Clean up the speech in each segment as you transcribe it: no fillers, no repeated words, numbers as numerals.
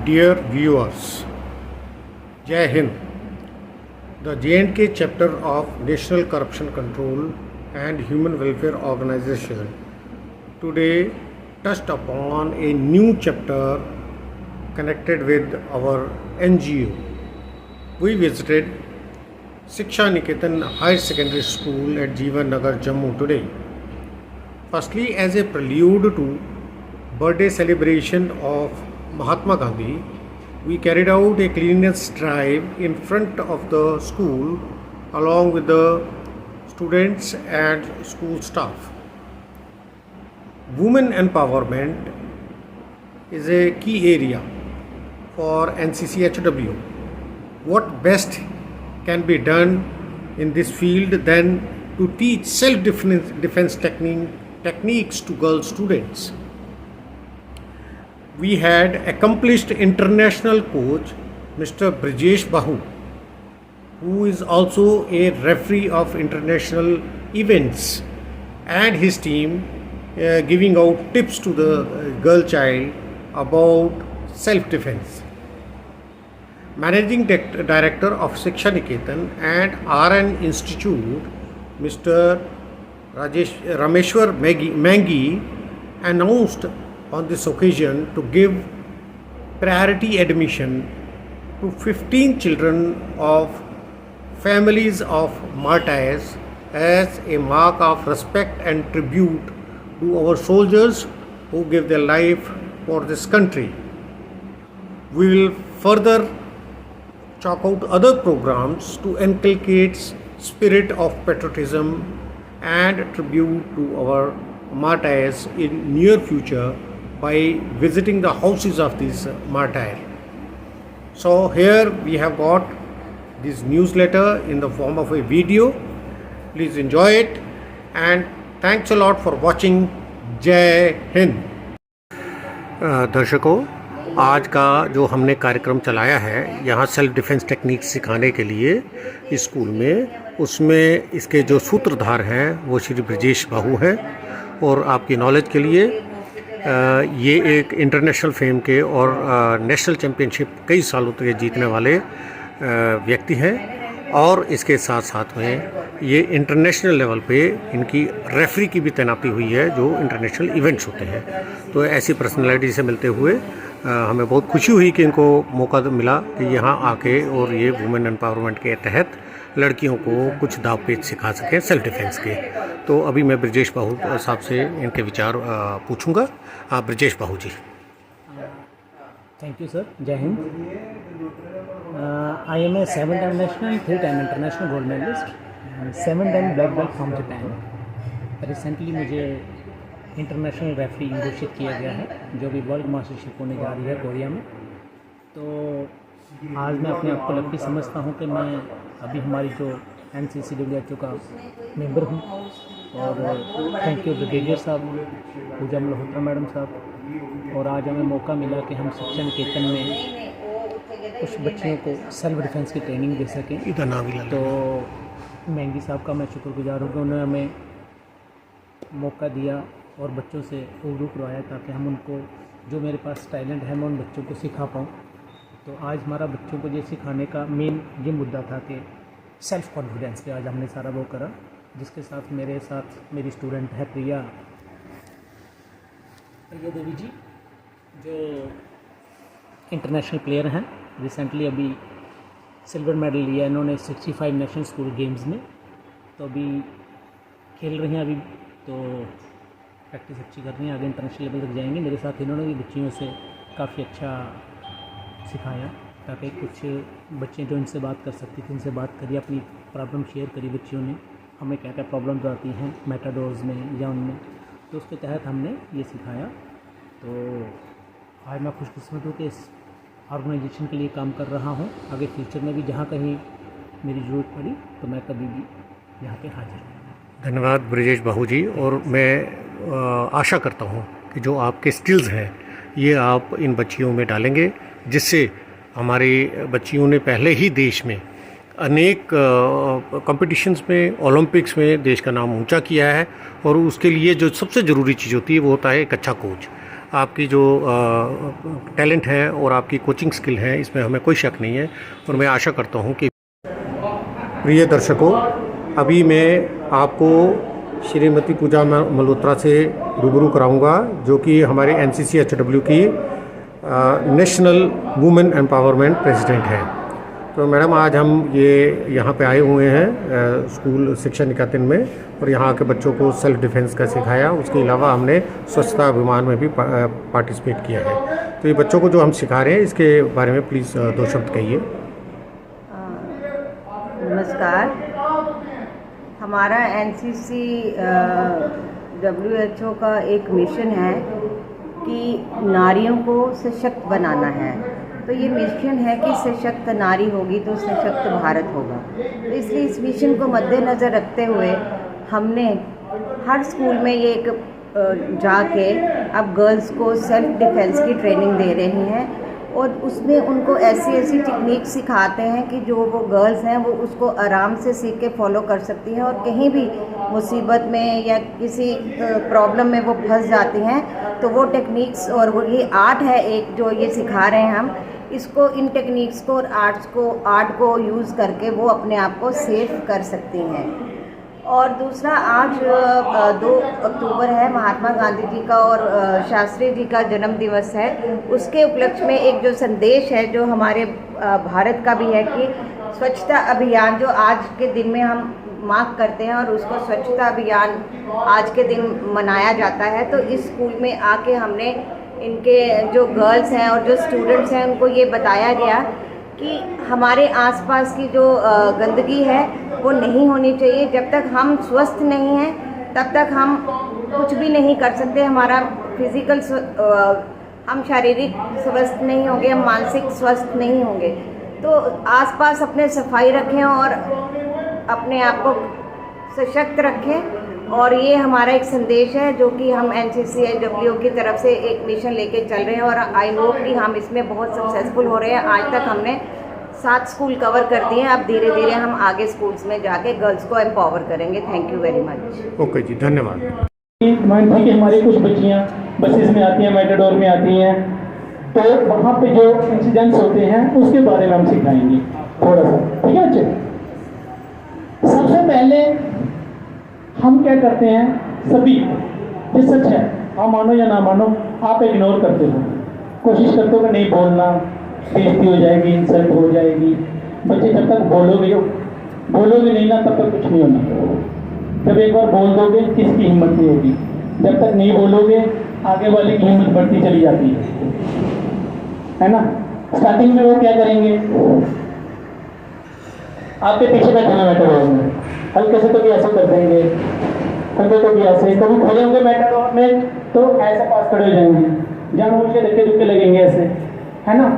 Dear viewers, Jai Hind. The J&K chapter of National Corruption Control and Human Welfare Organization today touched upon a new chapter connected with our NGO. We visited Shiksha Niketan Higher Secondary School at Jeevan Nagar, Jammu today. Firstly, as a prelude to birthday celebration of Mahatma Gandhi, we carried out a cleanliness drive in front of the school along with the students and school staff. Women empowerment is a key area for NCCHW. What best can be done in this field than to teach self-defense techniques to girl students? We had accomplished international coach Mr. Brijesh Bahu, who is also a referee of international events, and his team giving out tips to the girl child about self-defense. Managing Director of Shiksha Niketan and RN Institute, Mr. Rameshwar Mangi, announced on this occasion to give priority admission to 15 children of families of martyrs as a mark of respect and tribute to our soldiers who gave their life for this country. We will further chalk out other programs to inculcate spirit of patriotism and tribute to our martyrs in near future by visiting the houses of these martyrs. So here we have got this newsletter in the form of a video. Please enjoy it and thanks a lot for watching. जय हिंद। दर्शकों, आज का जो हमने कार्यक्रम चलाया है यहाँ सेल्फ डिफेंस टेक्निक सिखाने के लिए इस स्कूल में, उसमें इसके जो सूत्रधार हैं वो श्री ब्रजेश बाहू हैं। और आपकी नॉलेज के लिए ये एक इंटरनेशनल फेम के और नेशनल चैम्पियनशिप कई सालों तक जीतने वाले व्यक्ति हैं, और इसके साथ साथ में ये इंटरनेशनल लेवल पे इनकी रेफरी की भी तैनाती हुई है जो इंटरनेशनल इवेंट्स होते हैं। तो ऐसी पर्सनालिटी से मिलते हुए हमें बहुत खुशी हुई कि इनको मौका मिला कि यहाँ आके और ये वुमेन एम्पावरमेंट के तहत लड़कियों को कुछ दाव पेच सिखा सकें सेल्फ डिफेंस के। तो अभी मैं ब्रजेश बाहू साहब से इनके विचार पूछूंगा। Brajesh Bahu ji. Thank you sir. जय हिंद। I am a 7 time national, 3 time international gold medalist, 7 time black belt from Japan. Recently मुझे इंटरनेशनल रेफरी घोषित किया गया है जो भी वर्ल्ड मास्टरशिप होने जा रही है कोरिया में। तो आज मैं अपने आप को लकी समझता हूँ कि मैं अभी हमारी जो NCCWHO का मेंबर हूँ। और थैंक यू ब्रिगेडियर साहब, पूजा मल्होत्रा मैडम साहब। और आज हमें मौका मिला कि हम शिक्षा निकेतन में कुछ बच्चियों को सेल्फ डिफेंस की ट्रेनिंग दे सकें। इधर नाम ही तो मैंगी साहब का मैं शुक्रगुजार हूँ कि उन्होंने हमें मौका दिया और बच्चों से रूबरू करवाया ताकि हम उनको जो मेरे पास टैलेंट है मैं उन बच्चों को सिखा पाऊँ। तो आज हमारा बच्चों को ये सिखाने का मेन ये मुद्दा था कि सेल्फ़ कॉन्फिडेंस पे आज हमने सारा वो करा, जिसके साथ मेरे साथ मेरी स्टूडेंट है प्रिया देवी जी, जो इंटरनेशनल प्लेयर हैं। रिसेंटली अभी सिल्वर मेडल लिया इन्होंने 65 नेशनल स्कूल गेम्स में। तो अभी खेल रही हैं अभी, तो प्रैक्टिस अच्छी कर रही हैं, आगे इंटरनेशनल लेवल तक जाएंगे। मेरे साथ इन्होंने भी बच्चियों से काफ़ी अच्छा सिखाया ताकि कुछ बच्चे जो इनसे बात कर सकती थी उनसे बात करिए, अपनी प्रॉब्लम शेयर करी बच्चियों ने, हमें क्या क्या प्रॉब्लम्स आती हैं मेटाडोर्स में या उनमें, तो उसके तहत हमने ये सिखाया। तो आज मैं खुशकिस्मत हूँ कि इस ऑर्गेनाइजेशन के लिए काम कर रहा हूँ। आगे फ्यूचर में भी जहाँ कहीं मेरी ज़रूरत पड़ी तो मैं कभी भी यहाँ पे हाजिर हूँ। धन्यवाद ब्रजेश बाहू जी। और मैं आशा करता हूँ कि जो आपके स्किल्स हैं ये आप इन बच्चियों में डालेंगे, जिससे हमारी बच्चियों ने पहले ही देश में अनेक कॉम्पिटिशन्स में, ओलंपिक्स में देश का नाम ऊंचा किया है। और उसके लिए जो सबसे ज़रूरी चीज़ होती है वो होता है एक अच्छा कोच। आपकी जो टैलेंट है और आपकी कोचिंग स्किल है, इसमें हमें कोई शक नहीं है। और मैं आशा करता हूँ कि प्रिय दर्शकों, अभी मैं आपको श्रीमती पूजा मल्होत्रा से रूबरू कराऊंगा, जो कि हमारे NCCHW की नेशनल वुमेन एम्पावरमेंट प्रेसिडेंट है। तो मैडम, आज हम ये यहाँ पे आए हुए हैं स्कूल शिक्षा निकेतन में, और यहाँ के बच्चों को सेल्फ डिफेंस का सिखाया। उसके अलावा हमने स्वच्छता अभियान में भी पार्टिसिपेट किया है। तो ये बच्चों को जो हम सिखा रहे हैं, इसके बारे में प्लीज़ 2 शब्द कहिए। नमस्कार। हमारा WHO का एक मिशन है कि नारियों को सशक्त बनाना है। तो ये मिशन है कि सशक्त नारी होगी तो सशक्त भारत होगा। तो इसलिए इस मिशन को मद्देनज़र रखते हुए हमने हर स्कूल में ये एक जाके अब गर्ल्स को सेल्फ डिफेंस की ट्रेनिंग दे रही हैं, और उसमें उनको ऐसी टेक्निक सिखाते हैं कि जो वो गर्ल्स हैं वो उसको आराम से सीख के फॉलो कर सकती हैं, और कहीं भी मुसीबत में या किसी प्रॉब्लम में वो फंस जाती हैं तो वो टेक्निक्स और वो ये आर्ट है एक जो ये सिखा रहे हैं हम, इसको इन टेक्निक्स को और आर्ट को यूज़ करके वो अपने आप को सेफ कर सकती हैं। और दूसरा, आज 2 अक्टूबर है, महात्मा गांधी जी का और शास्त्री जी का जन्म दिवस है। उसके उपलक्ष्य में एक जो संदेश है जो हमारे भारत का भी है कि स्वच्छता अभियान जो आज के दिन में हम मार्क करते हैं और उसको स्वच्छता अभियान आज के दिन मनाया जाता है। तो इस स्कूल में आके हमने इनके जो गर्ल्स हैं और जो स्टूडेंट्स हैं उनको ये बताया गया कि हमारे आसपास की जो गंदगी है वो नहीं होनी चाहिए। जब तक हम स्वस्थ नहीं हैं तब तक हम कुछ भी नहीं कर सकते। हमारा फिजिकल हम शारीरिक स्वस्थ नहीं होंगे, हम मानसिक स्वस्थ नहीं होंगे। तो आसपास अपने सफाई रखें और अपने आप को सशक्त रखें। और ये हमारा एक संदेश है जो कि हम NCCHW की तरफ से एक मिशन लेके चल रहे हैं, और आई होप कि हम इसमें बहुत सक्सेसफुल हो रहे हैं। आज तक हमने 7 स्कूल कवर कर दिए हैं। अब धीरे धीरे हम आगे स्कूल्स में जाके गर्ल्स को एम्पावर करेंगे। Thank you very much. Okay जी, धन्यवाद। मान लीजिए हमारी कुछ बच्चियाँ बसेस में आती हैं, मेटाडोर में आती हैं, तो वहाँ पे जो इंसिडेंट्स होते हैं उसके बारे में हम सिखाएंगे थोड़ा सा, ठीक है बच्चे? सबसे पहले हम क्या करते हैं, सभी ये सच है, आप मानो या ना मानो, आप इग्नोर करते हो, कोशिश करते हो कि नहीं बोलना, बेइज्जती हो जाएगी, इंसल्ट हो जाएगी। बच्चे जब तक बोलोगे नहीं ना, तब तक कुछ नहीं होना। जब एक बार बोल दोगे किसकी हिम्मत नहीं होगी, जब तक नहीं बोलोगे आगे वाले की हिम्मत बढ़ती चली जाती है ना। स्टार्टिंग में वो क्या करेंगे, आपके पीछे बैठे मेटाडोर में हल्के से कभी ऐसे कर देंगे, हल्के कभी ऐसे, कभी खोलेंगे मेटाडोर में तो ऐसे पास खड़े हो जाएंगे, जानबूझ के धक्के धुक्के लगेंगे ऐसे, है ना।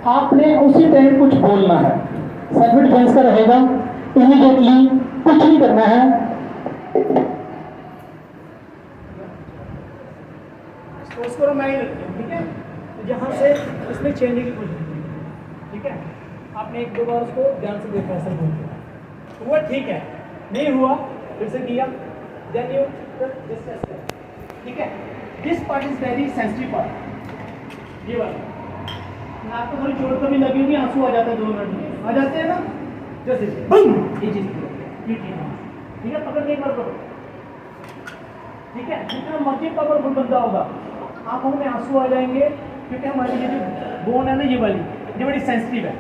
आपने उसी टाइम कुछ बोलना है, सेल्फ डिफेंस का रहेगा, इमीडिएटली कुछ नहीं करना है। उसको माइंड रखिए, ठीक है। तो यहाँ से इसमें छेड़ने की कोशिश कीजिए, ठीक है। आपने 1-2 बार उसको ध्यान से देखा, ऐसा बोल हुआ, ठीक है, नहीं हुआ फिर से किया, देन यू जस्ट ऐसे, ठीक है। This part is very sensitive part, ये वाला। आपको थोड़ी चोट कभी लगी होगी, आंसू आ जाता है 2 मिनट में, आ जाते हैं ना, जैसे ये चीज, ठीक है। पकड़ के एक बार करो, ठीक है। जितना मर्जी पावरफुल बंदा होगा, आंखों में आंसू आ जाएंगे, क्योंकि हमारी ये जो बोन है ना, ये वाली, ये बड़ी सेंसिटिव है,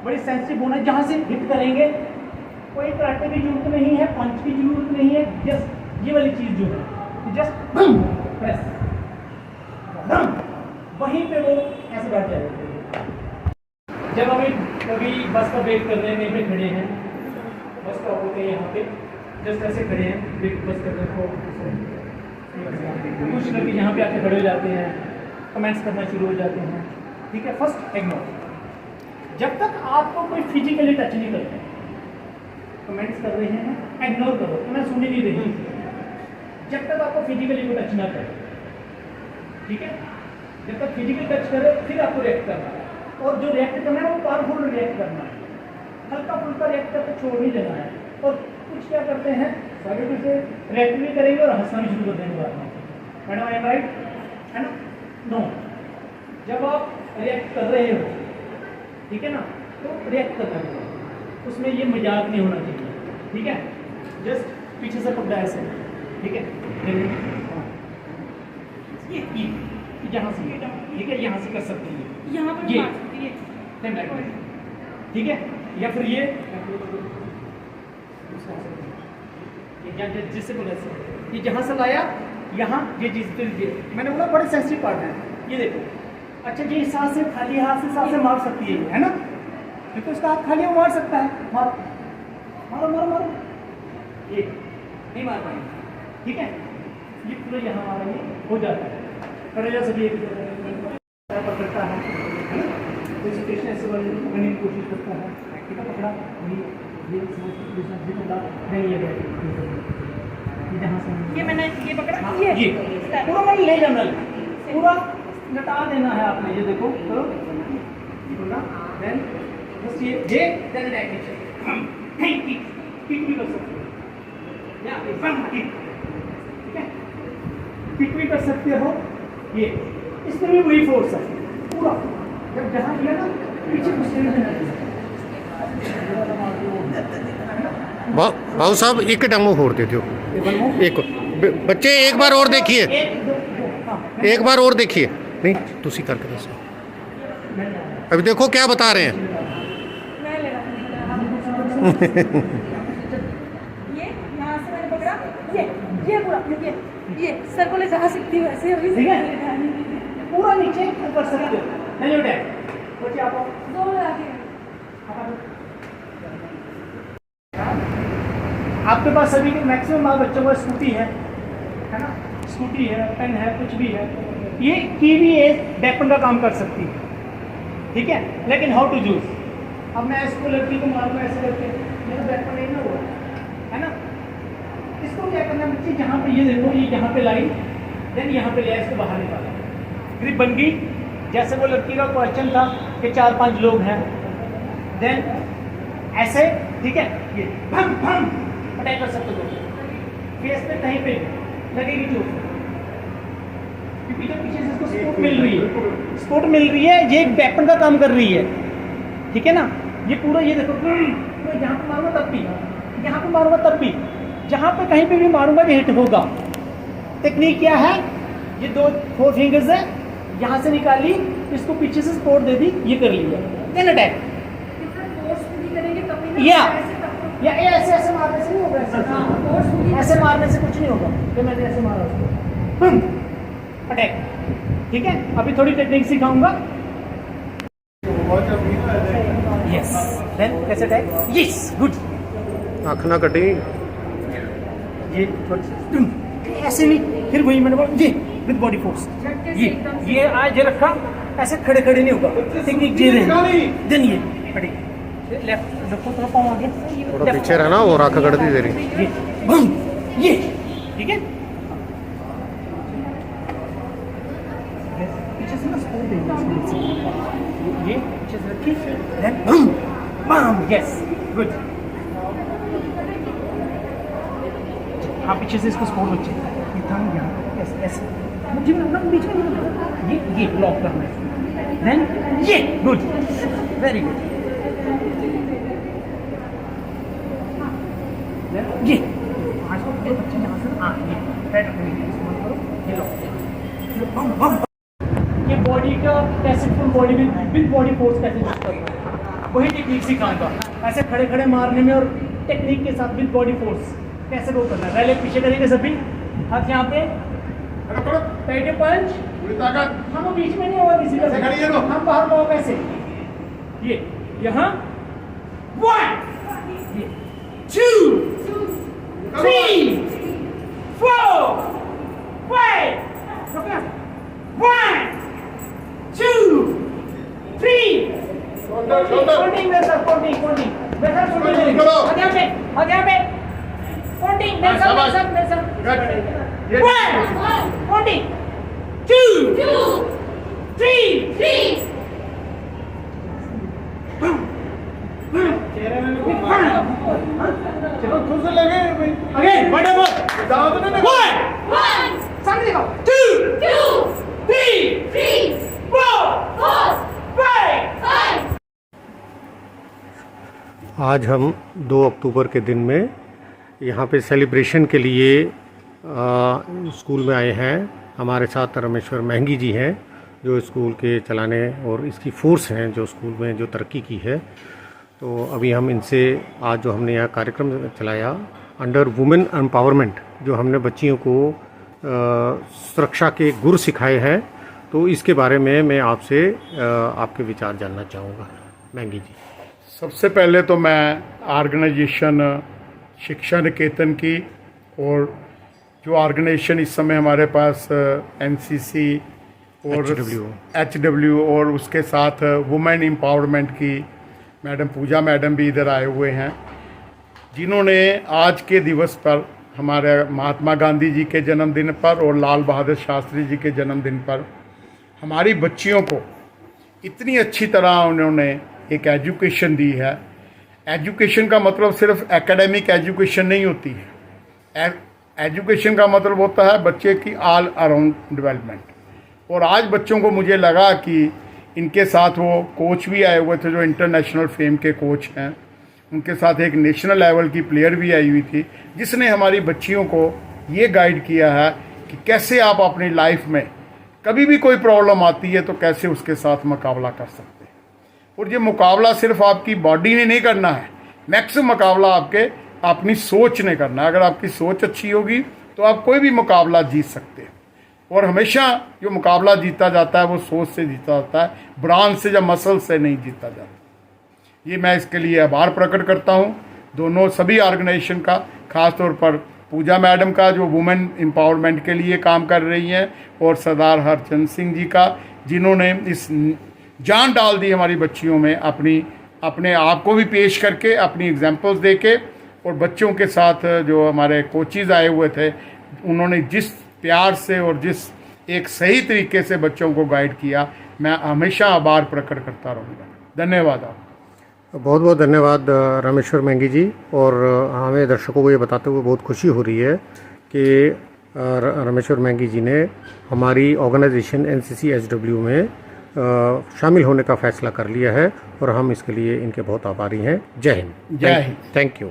बड़ी सेंसिटिव बोन है। जहाँ से हिट करेंगे कोई कराटे की जरूरत नहीं है, पंच की जरूरत नहीं है, जस्ट ये वाली चीज जो है, जस्ट प्रेस, वहीं पे वो ऐसे बैठ जाएगा। जब हमें कभी बस का वेट कर रहे हैं, पे खड़े हैं, बस स्टॉप होते हैं यहाँ पे, जस्ट ऐसे खड़े हैं, बस कर रहे हो, कुछ लोग यहाँ पे आके खड़े हो जाते हैं, कमेंट्स करना शुरू हो जाते हैं, ठीक है। फर्स्ट इग्नोर, जब तक आपको कोई फिजिकली टच नहीं करते, कमेंट्स कर रहे हैं, इग्नोर करो, तो मैं सुन ही नहीं रही, जब तक आपको फिजिकली कोई टच ना करे, ठीक है। जब तक फिजिकल टच करे फिर आपको रिएक्ट करना है, और जो रिएक्ट करना है वो पावरफुल रिएक्ट करना है, हल्का फुल्का रिएक्ट करके छोड़ नहीं देना है। और कुछ क्या करते हैं, से रिएक्ट भी करेंगे और हंसना भी शुरू कर देंगे बाद में, मैडम आई एम राइट। है ना? नो। जब आप रिएक्ट कर रहे हो, ठीक है ना, तो रिएक्ट करना चाहिए, उसमें ये मजाक नहीं होना चाहिए, ठीक है? जस्ट पीछे से पकड़ा ऐसे, ठीक है? ये यहाँ से, ठीक है, यहाँ से कर सकती है, यहाँ पर ये मार सकती है। सेम लाइक दैट, ठीक है? या फिर ये जिससे बोला ये जहाँ से लाया यहाँ, ये चीज फिर ये मैंने बोला बड़े सेंसिटिव पार्ट है, ये देखो। अच्छा, ये सांस से खाली हाथ से सांस से मार सकती है ना? देखो इसका हाथ खाली वो मार सकता है, मारो मारो मारो मारो, ये नहीं मार पाएंगे, ठीक है? ये पूरा यहाँ हमारा ये हो जाता है, करेगा सभी एक पकड़ता है ना? कोई सिचुएशन ऐसे बनने की कोशिश करता है, ठीक है? पकड़ा ये पकड़ा नहीं, ये जहाँ से ये मैंने ये पकड़ा, हाँ, ये पूरा मैंने ले जाना, पूरा लटा देना है आपने, ये देखो करो, पूरा देन बस ये देन किक भी कर सकते हो, या बम किक, ठीक है? किक भी कर सकते हो, ये इसमें भी वही फोर्स है पूरा, जब जहाँ किया ना पीछे घुसने में नहीं। भाऊ साहब एक डंगो फोड़ देते हो, एक बच्चे एक बार और देखिए, एक बार और देखिए, नहीं तुसी करके दसो, अभी देखो क्या बता रहे हैं। मैं ले रहा हूँ। ये यहाँ से मैंने पकड़ा, ये पूरा ये सर को ले जा सकती हूँ ऐसे, अभी ठीक है? पूरा नीचे कर सकते हो, नहीं उठे बच्चे आप दो लगा आपके पास सभी के मैक्सिमम बच्चों को स्कूटी है ना? स्कूटी है, पेन है, कुछ भी है, ये की भी एक वेपन का काम कर सकती है, ठीक है? लेकिन हाउ टू यूज, अब मैं इसको लड़की को मारूंगा ऐसे करके, मेरा वेपन नहीं ना हुआ, है ना? इसको क्या करना बच्चे, जहाँ पे ये देखो, ये यहाँ पे लाई, देन यहाँ पे लिया, इसको बाहर निकाला, ग्रिप बन गई। जैसे वो लड़की का क्वेश्चन था कि 4-5 लोग हैं, देन ऐसे, ठीक है? ये भम भम अटैक कर सकते हो, फेस पे कहीं पे लगेगी चोट, क्योंकि जो पीछे से इसको सपोर्ट मिल रही है, सपोर्ट मिल रही है, ये एक वेपन का काम कर रही है, ठीक है ना? ये पूरा ये देखो, पूरा यहाँ पे मारूंगा तब भी, यहाँ पे मारूंगा तब भी, जहाँ पे कहीं पे भी मारूंगा ये हिट होगा। टेक्निक क्या है? ये 4 फिंगर्स है, यहाँ से निकाली, इसको पीछे से सपोर्ट दे दी, ये कर लिया, देन अटैक। या ऐसे ऐसे मारने से नहीं होगा, ऐसे मारने से कुछ नहीं होगा, तो मैंने ऐसे मारा उसको, अटैक, ठीक है? अभी थोड़ी टेक्निक सिखाऊंगा। यस, देन कैसे अटैक, यस गुड, आँख ना कटी, ये थोड़ी ऐसे नहीं, फिर वही मैंने बोला ये विद बॉडी फोर्स, ये आज ये रखा, ऐसे खड़े खड़े नहीं होगा, टेक्निक ये रहे, देन ये अटैक, लेफ्ट रखो, थोड़ा पाँव आगे, थोड़ा पीछे रहना और आँख कट दी तेरी, ये बम, ये ठीक है? पीछे से ना सपोर्ट देंगे, ये पीछे से रखी, देन बम बम, यस गुड। हाँ, पीछे से इसको सपोर्ट बच्चे, ये थंब यहाँ ऐसे ऐसे, मुझे ना बीच में ये ब्लॉक करना है, देन ये गुड, वेरी गुड, ये आज को ये बच्चे यहाँ से ये पैट करो, ये लो, बम बम, ये बॉडी का कैसे full body with body force कैसे यूज करना है, वही टेक्निक सिखाऊंगा, ऐसे खड़े खड़े मारने में, और टेक्निक के साथ विद बॉडी फोर्स कैसे वो करना है। पहले पीछे करेंगे सभी, हाथ यहाँ पे, पेटे पंच, हम बीच में नहीं होगा किसी का, हम बाहर पाओ कैसे, ये यहाँ 1 2 3 4 5 1 2 3 कोटिंग में सर, कोटिंग वैसा कोटिंग आ गया पे कोटिंग मेरे सर 1 कोटिंग 2 3 चलो खुद से लगे भाई, अगे बड़े बोल, 1 सामने देखो, 2 आज हम 2 अक्टूबर के दिन में यहाँ पे सेलिब्रेशन के लिए स्कूल में आए हैं। हमारे साथ रमेश्वर महंगी जी हैं जो स्कूल के चलाने और इसकी फोर्स हैं जो स्कूल में जो तरक्की की है। तो अभी हम इनसे आज जो हमने यहाँ कार्यक्रम चलाया अंडर वुमेन एम्पावरमेंट, जो हमने बच्चियों को सुरक्षा के गुर सिखाए हैं, तो इसके बारे में मैं आपसे आपके विचार जानना चाहूँगा। महंगी जी। सबसे पहले तो मैं ऑर्गेनाइजेशन शिक्षा निकेतन की और जो ऑर्गेनाइजेशन इस समय हमारे पास एनसीसी और एचडब्ल्यू और उसके साथ वुमेन एम्पावरमेंट की मैडम पूजा मैडम भी इधर आए हुए हैं, जिन्होंने आज के दिवस पर हमारे महात्मा गांधी जी के जन्मदिन पर और लाल बहादुर शास्त्री जी के जन्मदिन पर हमारी बच्चियों को इतनी अच्छी तरह उन्होंने एक एजुकेशन दी है। एजुकेशन का मतलब सिर्फ एकेडमिक एजुकेशन नहीं होती है, एजुकेशन का मतलब होता है बच्चे की ऑल अराउंड डेवलपमेंट। और आज बच्चों को मुझे लगा कि इनके साथ वो कोच भी आए हुए थे जो इंटरनेशनल फेम के कोच हैं, उनके साथ एक नेशनल लेवल की प्लेयर भी आई हुई थी, जिसने हमारी बच्चियों को ये गाइड किया है कि कैसे आप अपनी लाइफ में कभी भी कोई प्रॉब्लम आती है तो कैसे उसके साथ मुकाबला कर सकते हैं। और ये मुकाबला सिर्फ आपकी बॉडी ने नहीं करना है, मैक्सिमम मुकाबला आपके अपनी सोच ने करना है। अगर आपकी सोच अच्छी होगी तो आप कोई भी मुकाबला जीत सकते हैं। और हमेशा जो मुकाबला जीता जाता है वो सोच से जीता जाता है, ब्रांच से या मसल से नहीं जीता जाता। ये मैं इसके लिए आभार प्रकट करता हूँ दोनों सभी ऑर्गेनाइजेशन का, ख़ास तौर पर पूजा मैडम का जो वुमेन एम्पावरमेंट के लिए काम कर रही हैं, और सरदार हरचंद सिंह जी का जिन्होंने इस जान डाल दी हमारी बच्चियों में, अपने आप को भी पेश करके अपनी एग्जाम्पल्स दे के। और बच्चों के साथ जो हमारे कोचेज़ आए हुए थे, उन्होंने जिस प्यार से और जिस एक सही तरीके से बच्चों को गाइड किया, मैं हमेशा आभार प्रकट करता रहूँगा। धन्यवाद। आप बहुत बहुत धन्यवाद रामेश्वर महंगी जी। और हमें दर्शकों को ये बताते हुए बहुत खुशी हो रही है कि रामेश्वर महंगी जी ने हमारी ऑर्गेनाइजेशन एनसीसी एचडब्ल्यू में शामिल होने का फ़ैसला कर लिया है, और हम इसके लिए इनके बहुत आभारी हैं। जय हिंद। जय हिंद। Thank you.